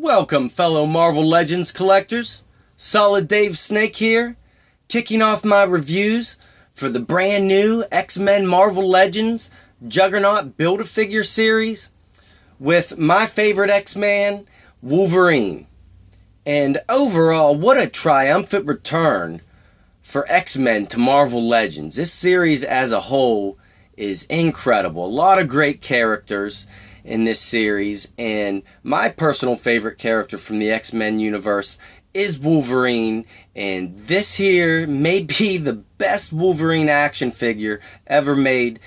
Welcome, fellow Marvel Legends collectors. Solid Dave Snake here, kicking off my reviews for the brand new X-Men Marvel Legends Juggernaut Build-A-Figure series with my favorite X-Man, Wolverine. And overall, what a triumphant return for X-Men to Marvel Legends. This series as a whole is incredible. A lot of great characters in this series, and my personal favorite character from the X-Men universe is Wolverine, and this here may be the best Wolverine action figure ever made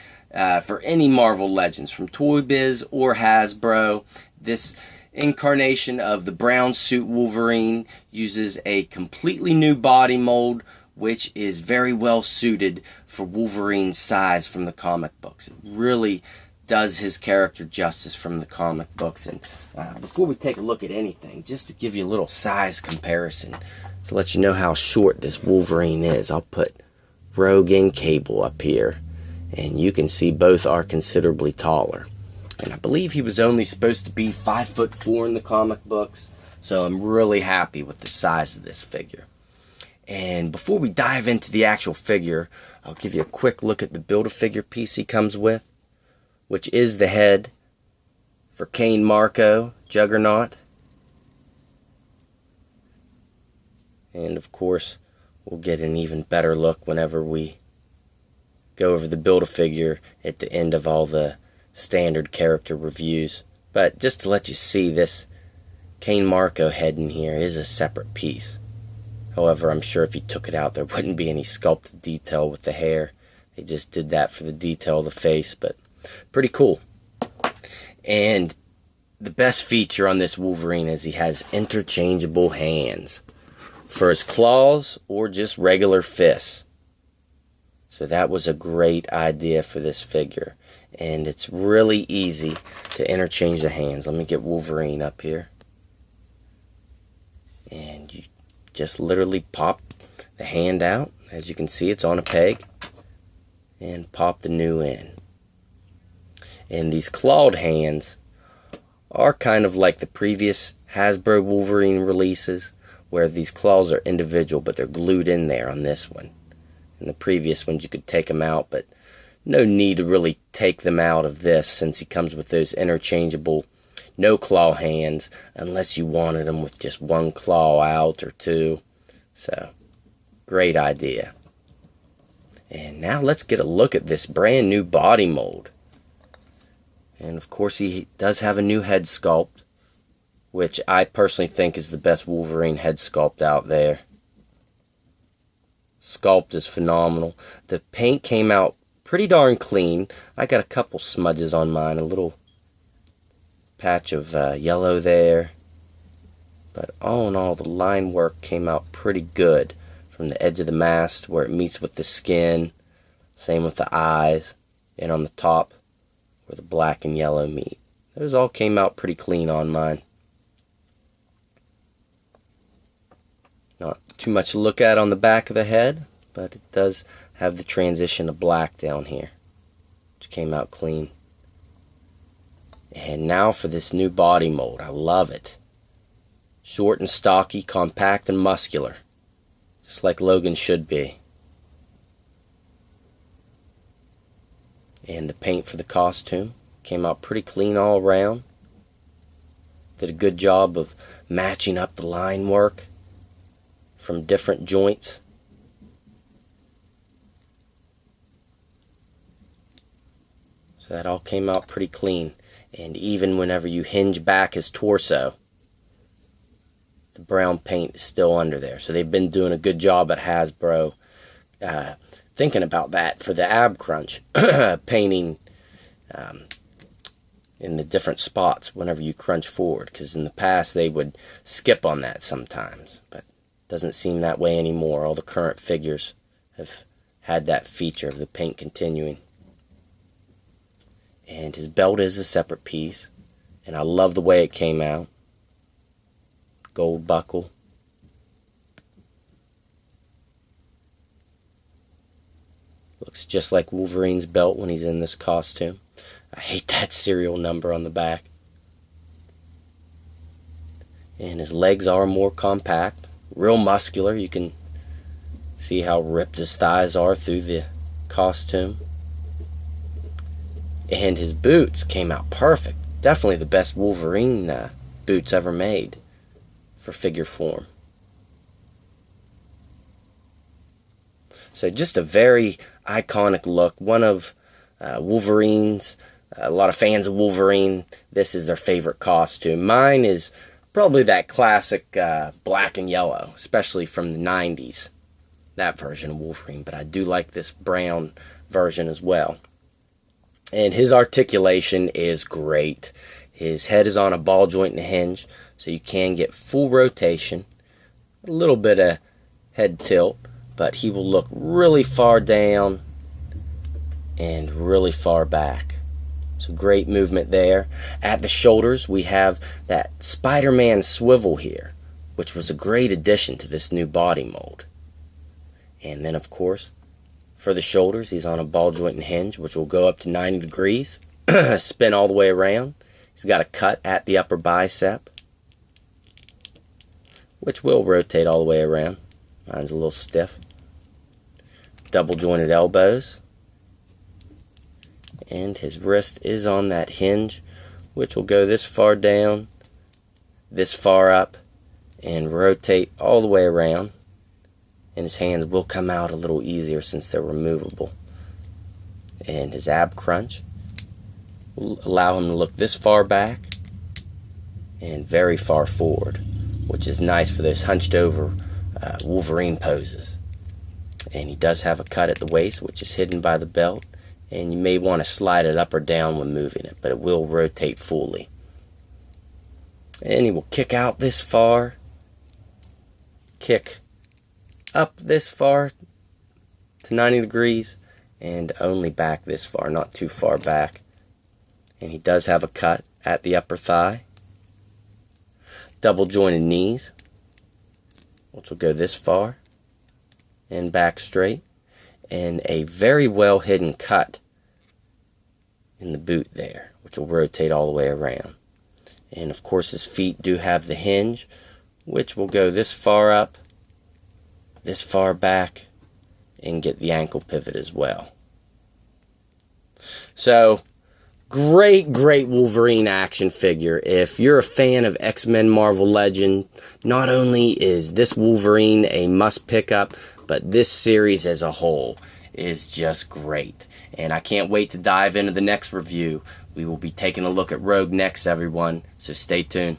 for any Marvel Legends, from Toy Biz or Hasbro. This incarnation of the brown suit Wolverine uses a completely new body mold, which is very well suited for Wolverine's size from the comic books. It really does his character justice from the comic books. And before we take a look at anything, just to give you a little size comparison, to let you know how short this Wolverine is, I'll put Rogue and Cable up here, and you can see both are considerably taller. And I believe he was only supposed to be 5'4" in the comic books, so I'm really happy with the size of this figure. And before we dive into the actual figure, I'll give you a quick look at the Build-A-Figure piece he comes with, which is the head for Kane Marco, Juggernaut. And of course, we'll get an even better look whenever we go over the Build-A-Figure at the end of all the standard character reviews. But just to let you see, this Kane Marco head in here is a separate piece. However, I'm sure if you took it out, there wouldn't be any sculpted detail with the hair. They just did that for the detail of the face, but pretty cool. And the best feature on this Wolverine is he has interchangeable hands for his claws or just regular fists. So that was a great idea for this figure. And it's really easy to interchange the hands. Let me get Wolverine up here. And you just literally pop the hand out. As you can see, it's on a peg. And pop the new in. And these clawed hands are kind of like the previous Hasbro Wolverine releases, where these claws are individual, but they're glued in there on this one. In the previous ones, you could take them out, but no need to really take them out of this, since he comes with those interchangeable no claw hands, unless you wanted them with just one claw out or two. So, great idea. And now let's get a look at this brand new body mold. And of course, he does have a new head sculpt, which I personally think is the best Wolverine head sculpt out there. Sculpt is phenomenal. The paint came out pretty darn clean. I got a couple smudges on mine, a little patch of yellow there. But all in all, the line work came out pretty good, from the edge of the mask where it meets with the skin. Same with the eyes, and on the top where the black and yellow meet. Those all came out pretty clean on mine. Not too much to look at on the back of the head, but it does have the transition to black down here, which came out clean. And now for this new body mold. I love it. Short and stocky, compact and muscular, just like Logan should be. And the paint for the costume came out pretty clean all around. Did a good job of matching up the line work from different joints. So that all came out pretty clean. And even whenever you hinge back his torso, the brown paint is still under there. So they've been doing a good job at Hasbro thinking about that for the ab crunch, painting in the different spots whenever you crunch forward, because in the past they would skip on that sometimes, but it doesn't seem that way anymore. All the current figures have had that feature of the paint continuing. And his belt is a separate piece, and I love the way it came out. Gold buckle. Looks just like Wolverine's belt when he's in this costume. I hate that serial number on the back. And his legs are more compact, real muscular. You can see how ripped his thighs are through the costume. And his boots came out perfect. Definitely the best Wolverine boots ever made for figure form. So just a very iconic look. One of Wolverine's, a lot of fans of Wolverine, this is their favorite costume. Mine is probably that classic black and yellow, especially from the 90s. That version of Wolverine, but I do like this brown version as well. And his articulation is great. His head is on a ball joint and a hinge, so you can get full rotation, a little bit of head tilt, but he will look really far down and really far back. So great movement there. At the shoulders, we have that Spider-Man swivel here, which was a great addition to this new body mold. And then, of course, for the shoulders, he's on a ball joint and hinge, which will go up to 90 degrees, spin all the way around. He's got a cut at the upper bicep, which will rotate all the way around. Mine's a little stiff. Double jointed elbows. And his wrist is on that hinge, which will go this far down, this far up, and rotate all the way around. And his hands will come out a little easier since they're removable. And his ab crunch will allow him to look this far back and very far forward, which is nice for those hunched over Wolverine poses. And he does have a cut at the waist, which is hidden by the belt, and you may want to slide it up or down when moving it, but it will rotate fully. And he will kick out this far, kick up this far to 90 degrees, and only back this far, not too far back. And he does have a cut at the upper thigh. Double jointed knees, which will go this far and back straight, and a very well hidden cut in the boot there, which will rotate all the way around. And of course his feet do have the hinge, which will go this far up, this far back, and get the ankle pivot as well. So great Wolverine action figure. If you're a fan of X-Men Marvel Legend, not only is this Wolverine a must pick up, but this series as a whole is just great. And I can't wait to dive into the next review. We will be taking a look at Rogue next, everyone, so stay tuned.